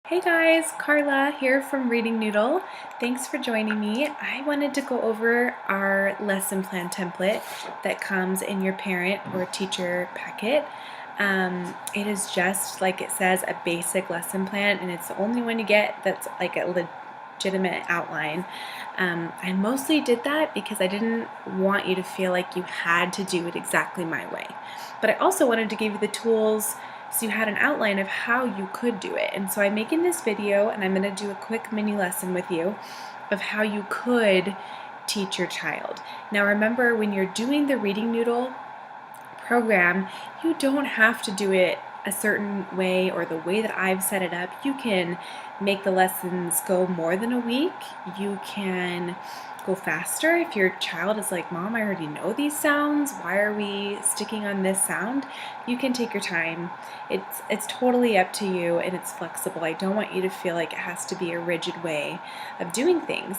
Hey guys, Carla here from Reading Noodle. Thanks for joining me. I wanted to go over our lesson plan template that comes in your parent or teacher packet. It is just like it says, a basic lesson plan, and it's the only one you get that's like a legitimate outline. I mostly did that because I didn't want you to feel like you had to do it exactly my way. But I also wanted to give you the tools so you had an outline of how you could do it. And so I'm making this video, and I'm going to do a quick mini lesson with you of how you could teach your child. Now remember, when you're doing the Reading Noodle program, you don't have to do it a certain way or the way that I've set it up. You can make the lessons go more than a week. You can go faster if your child is like, Mom, I already know these sounds. Why are we sticking on this sound? You can take your time. It's totally up to you, and it's flexible. I don't want you to feel like it has to be a rigid way of doing things.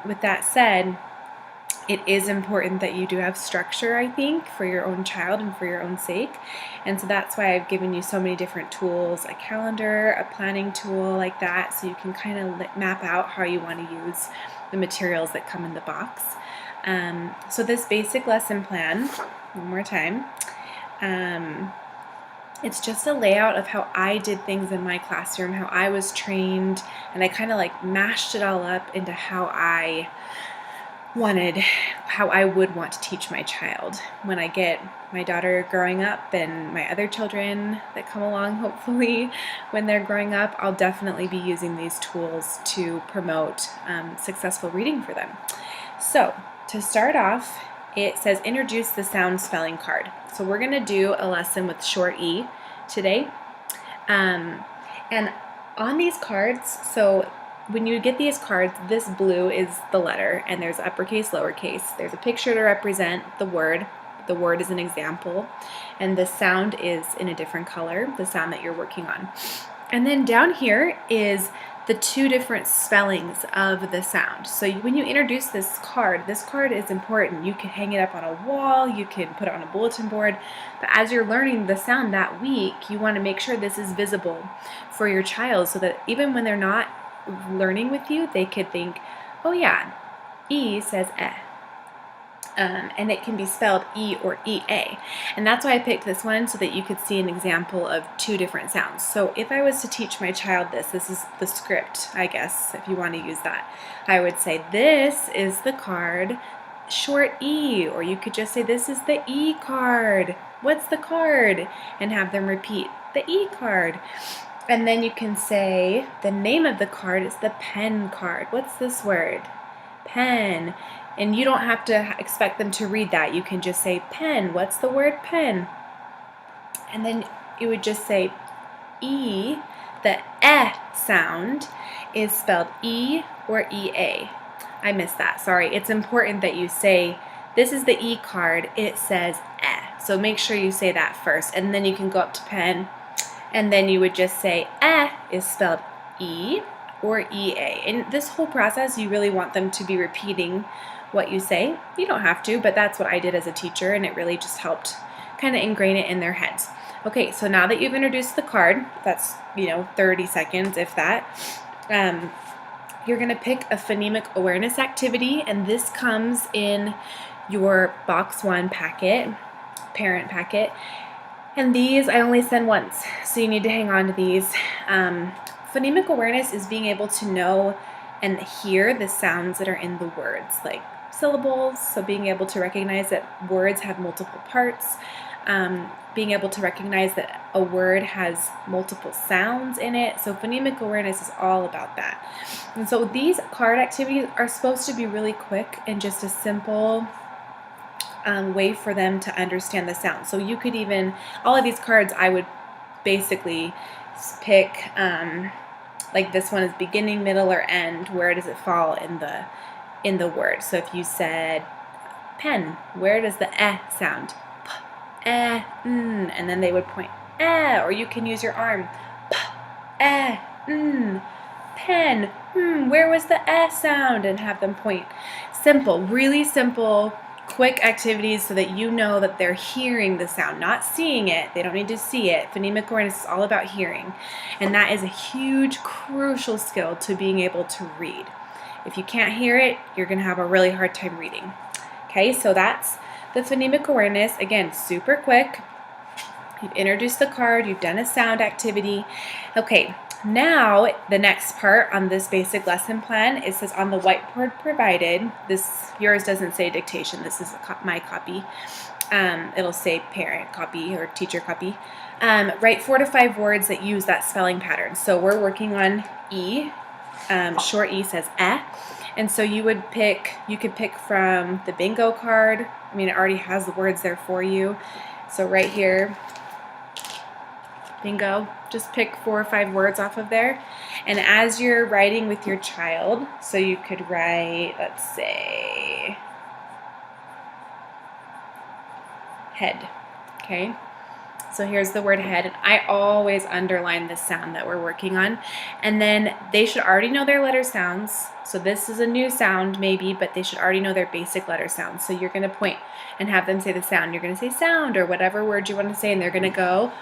With that said, it is important that you do have structure, I think, for your own child and for your own sake. And so that's why I've given you so many different tools, a calendar, a planning tool like that, so you can kind of map out how you want to use the materials that come in the box. So this basic lesson plan, one more time, it's just a layout of how I did things in my classroom, how I was trained, and I kind of like mashed it all up into how I would want to teach my child. When I get my daughter growing up and my other children that come along, hopefully, when they're growing up, I'll definitely be using these tools to promote successful reading for them. So to start off, it says introduce the sound spelling card. So we're going to do a lesson with short E today. And on these cards, so when you get these cards, this blue is the letter, and there's uppercase, lowercase. There's a picture to represent the word. The word is an example, and the sound is in a different color, the sound that you're working on. And then down here is the two different spellings of the sound. So when you introduce this card is important. You can hang it up on a wall, you can put it on a bulletin board, but as you're learning the sound that week, you want to make sure this is visible for your child so that even when they're not learning with you, they could think, oh yeah, E says eh. And it can be spelled E or EA. And that's why I picked this one, so that you could see an example of two different sounds. So if I was to teach my child this is the script, I guess, if you want to use that. I would say, this is the card, short E, or you could just say, this is the E card. What's the card? And have them repeat, the E card. And then you can say the name of the card is the pen card. What's this word? Pen. And you don't have to expect them to read that. You can just say pen. What's the word pen? And then you would just say E. The eh sound is spelled E or EA. I missed that. Sorry. It's important that you say, this is the E card. It says eh. So make sure you say that first. And then you can go up to pen. And then you would just say eh is spelled E or EA. In this whole process, you really want them to be repeating what you say. You don't have to, but that's what I did as a teacher, and it really just helped kind of ingrain it in their heads. Okay, so now that you've introduced the card, that's 30 seconds, if that, you're going to pick a phonemic awareness activity, and this comes in your box 1 packet, parent packet. And these I only send once, so you need to hang on to these. Phonemic awareness is being able to know and hear the sounds that are in the words, like syllables, so being able to recognize that words have multiple parts, being able to recognize that a word has multiple sounds in it. So phonemic awareness is all about that. And so these card activities are supposed to be really quick and just a simple way for them to understand the sound. So you could even, all of these cards I would basically pick, like this one is beginning, middle, or end. Where does it fall in the word? So if you said pen, where does the eh sound? P, eh, and then they would point eh, or you can use your arm. P, eh, pen, where was the eh sound? And have them point. Simple, really simple quick activities so that you know that they're hearing the sound, not seeing it. They don't need to see it. Phonemic awareness is all about hearing. And that is a huge, crucial skill to being able to read. If you can't hear it, you're going to have a really hard time reading. Okay, so that's the phonemic awareness. Again, super quick. You've introduced the card, you've done a sound activity. Okay, now the next part on this basic lesson plan, it says on the whiteboard provided, yours doesn't say dictation, this is my copy. It'll say parent copy or teacher copy. Write 4 to 5 words that use that spelling pattern. So we're working on E. Short E says eh. And so you could pick from the bingo card. I mean, it already has the words there for you. So right here, bingo, just pick 4 or 5 words off of there. And as you're writing with your child, so you could write, let's say, head, okay? So here's the word head, and I always underline the sound that we're working on. And then they should already know their letter sounds. So this is a new sound maybe, but they should already know their basic letter sounds. So you're going to point and have them say the sound. You're going to say sound or whatever word you want to say, and they're going to go,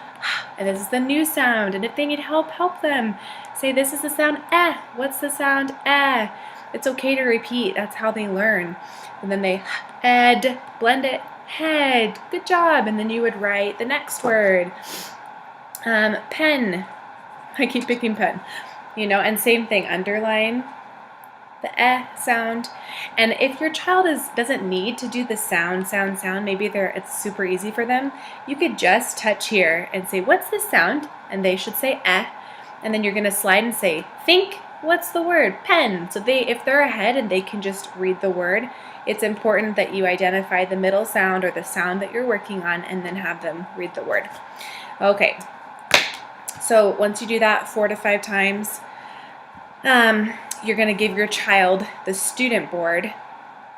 and this is the new sound. And if they need help, help them. Say this is the sound eh. What's the sound eh? It's okay to repeat. That's how they learn. And then they ed, blend it. Head, good job. And then you would write the next word. Pen. I keep picking pen. And same thing, underline the eh sound. And if your child doesn't need to do the sound, maybe it's super easy for them, you could just touch here and say, what's the sound? And they should say eh. And then you're going to slide and say, think, what's the word? Pen. So if they're ahead and they can just read the word, it's important that you identify the middle sound or the sound that you're working on and then have them read the word. Okay, so once you do that 4 to 5 times, you're going to give your child the student board.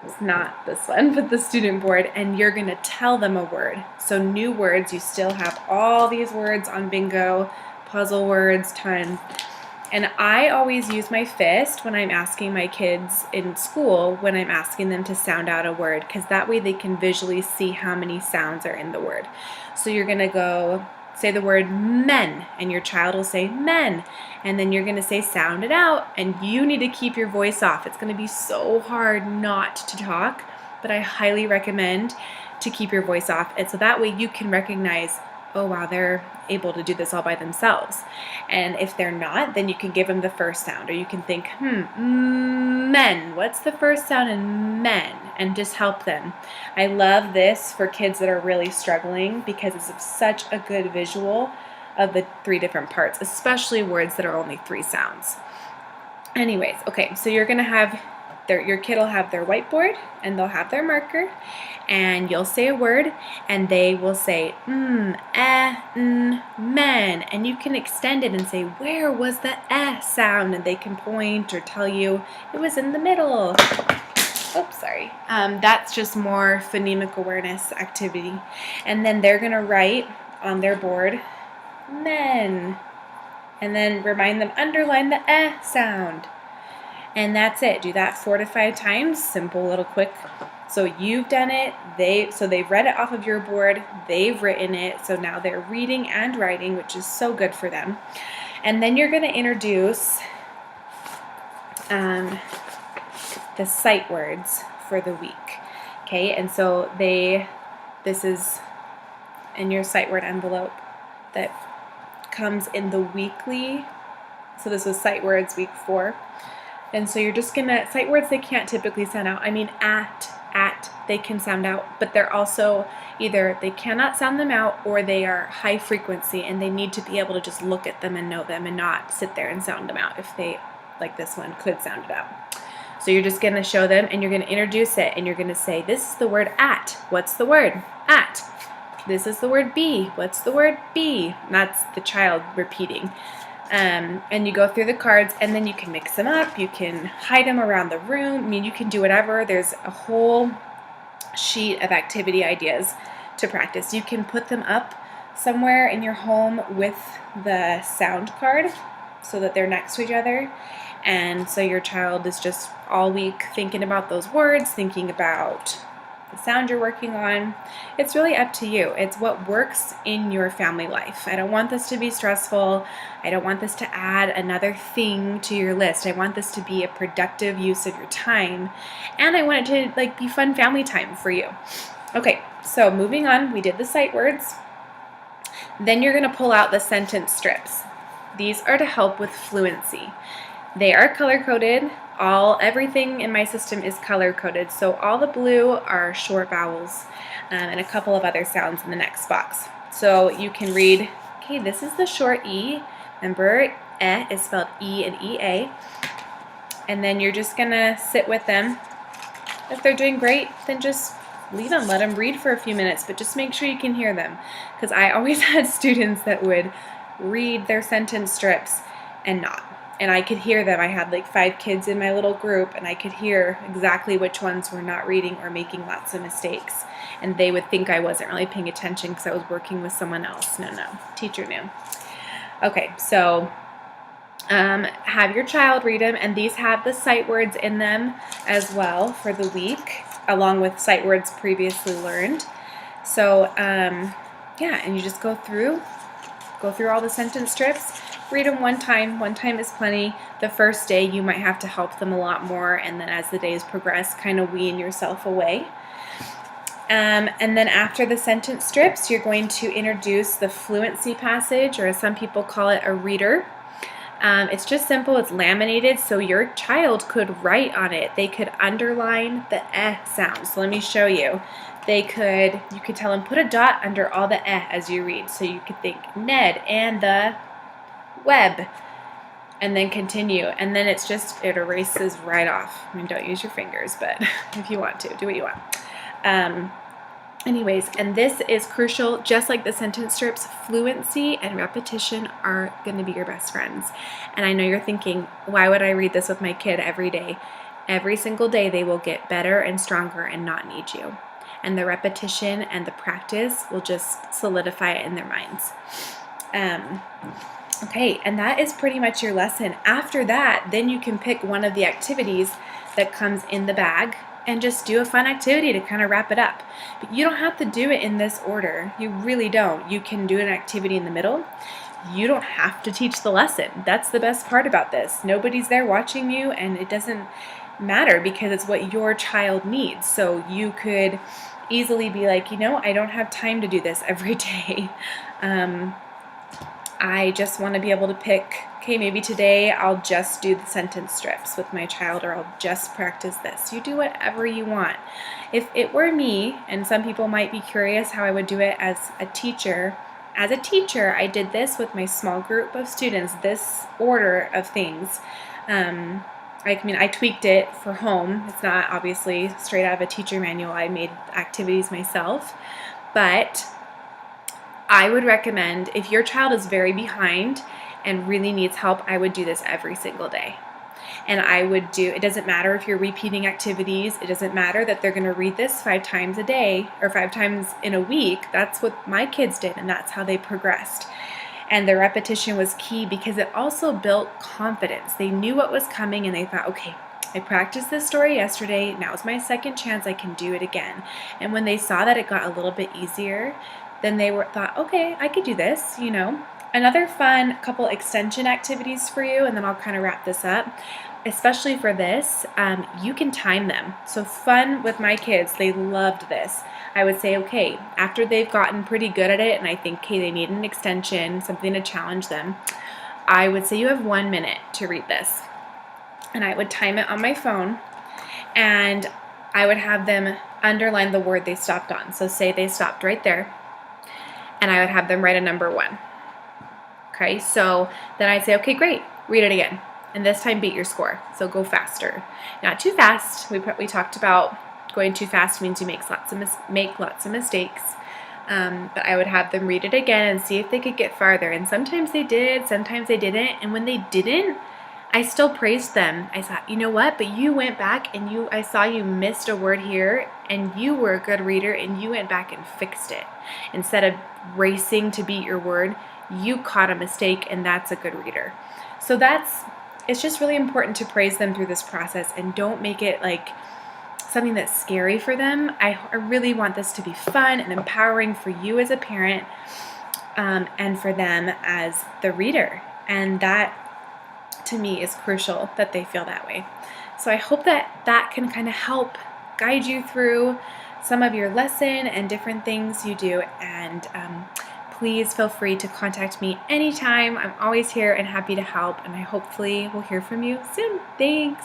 It's not this one, but the student board, and you're going to tell them a word. So new words, you still have all these words on bingo, puzzle words, tons. And I always use my fist when I'm asking my kids in school, when I'm asking them to sound out a word, because that way they can visually see how many sounds are in the word. So you're going to go say the word men, and your child will say men, and then you're going to say sound it out, and you need to keep your voice off. It's going to be so hard not to talk, but I highly recommend to keep your voice off, and so that way you can recognize, oh wow, they're able to do this all by themselves. And if they're not, then you can give them the first sound, or you can think, men, what's the first sound in men? And just help them. I love this for kids that are really struggling because it's such a good visual of the 3 different parts, especially words that are only 3 sounds. Anyways, okay, so you're gonna have your kid will have their whiteboard and they'll have their marker, and you'll say a word and they will say men, and you can extend it and say, where was the sound? And they can point or tell you it was in the middle. Oops, sorry. That's just more phonemic awareness activity. And then they're gonna write on their board men, and then remind them, underline the sound. And that's it. Do that 4 to 5 times. Simple, little quick. So you've done it. They've read it off of your board. They've written it. So now they're reading and writing, which is so good for them. And then you're going to introduce the sight words for the week. Okay, and so this is in your sight word envelope that comes in the weekly. So this was sight words week 4. And so you're just gonna, sight words they can't typically sound out. I mean at, they can sound out, but they're also either they cannot sound them out or they are high frequency and they need to be able to just look at them and know them and not sit there and sound them out if they, like this one, could sound it out. So you're just gonna show them and you're gonna introduce it and you're gonna say, this is the word at. What's the word? At. This is the word be. What's the word be? And that's the child repeating. And you go through the cards and then you can mix them up, you can hide them around the room, I mean you can do whatever. There's a whole sheet of activity ideas to practice. You can put them up somewhere in your home with the sound card so that they're next to each other, and so your child is just all week thinking about those words, thinking about the sound you're working on. It's really up to you. It's what works in your family life. I don't want this to be stressful. I don't want this to add another thing to your list. I want this to be a productive use of your time, and I want it to be fun family time for you. Okay, so moving on, we did the sight words. Then you're going to pull out the sentence strips. These are to help with fluency. They are color-coded. Everything in my system is color-coded, so all the blue are short vowels and a couple of other sounds in the next box. So you can read, okay, this is the short E. Remember, is spelled E and E-A. And then you're just going to sit with them. If they're doing great, then just leave them, let them read for a few minutes, but just make sure you can hear them. Because I always had students that would read their sentence strips and not. And I could hear them. I had 5 kids in my little group, and I could hear exactly which ones were not reading or making lots of mistakes. And they would think I wasn't really paying attention because I was working with someone else. No, teacher knew. Okay, so have your child read them, and these have the sight words in them as well for the week, along with sight words previously learned. So yeah, and you just go through all the sentence strips. Read them one time. One time is plenty. The first day you might have to help them a lot more, and then as the days progress, kind of wean yourself away. And then after the sentence strips, you're going to introduce the fluency passage, or as some people call it, a reader. It's just simple. It's laminated, so your child could write on it. They could underline the eh sound. So let me show you. You could tell them, put a dot under all the eh as you read. So you could think Ned and the web, and then continue. And then it erases right off. I mean, don't use your fingers, but if you want to, do what you want. Anyways, and this is crucial. Just like the sentence strips, fluency and repetition are going to be your best friends. And I know you're thinking, why would I read this with my kid every day? Every single day they will get better and stronger and not need you. And the repetition and the practice will just solidify it in their minds. Okay, and that is pretty much your lesson. After that, then you can pick one of the activities that comes in the bag and just do a fun activity to kind of wrap it up. But you don't have to do it in this order. You really don't. You can do an activity in the middle. You don't have to teach the lesson. That's the best part about this. Nobody's there watching you, and it doesn't matter because it's what your child needs. So you could easily be like, I don't have time to do this every day. I just want to be able to pick, okay, maybe today I'll just do the sentence strips with my child, or I'll just practice this. You do whatever you want. If it were me, and some people might be curious how I would do it as a teacher, I did this with my small group of students, this order of things. I tweaked it for home. It's not obviously straight out of a teacher manual. I made activities myself, but I would recommend, if your child is very behind and really needs help, I would do this every single day. And it doesn't matter if you're repeating activities, it doesn't matter that they're going to read this 5 times a day or 5 times in a week. That's what my kids did, and that's how they progressed. And the repetition was key because it also built confidence. They knew what was coming, and they thought, okay, I practiced this story yesterday, now is my second chance, I can do it again. And when they saw that it got a little bit easier, then they thought, okay, I could do this, Another fun couple extension activities for you, and then I'll kind of wrap this up. Especially for this, you can time them. So fun with my kids, they loved this. I would say, okay, after they've gotten pretty good at it, and I think, okay, they need an extension, something to challenge them, I would say you have 1 minute to read this. And I would time it on my phone, and I would have them underline the word they stopped on. So say they stopped right there, and I would have them write a number 1. Okay, so then I'd say, okay, great, read it again. And this time beat your score, so go faster. Not too fast. We talked about going too fast means you make lots of mistakes. But I would have them read it again and see if they could get farther. And sometimes they did, sometimes they didn't. And when they didn't, I still praised them. I thought, you know what? But you went back and I saw you missed a word here, and you were a good reader, and you went back and fixed it. Instead of racing to beat your word, you caught a mistake, and that's a good reader. So it's just really important to praise them through this process, and don't make it like something that's scary for them. I really want this to be fun and empowering for you as a parent, and for them as the reader. And that, to me, is crucial that they feel that way. So I hope that that can kind of help guide you through some of your lesson and different things you do. And please feel free to contact me anytime. I'm always here and happy to help, and I hopefully will hear from you soon. Thanks.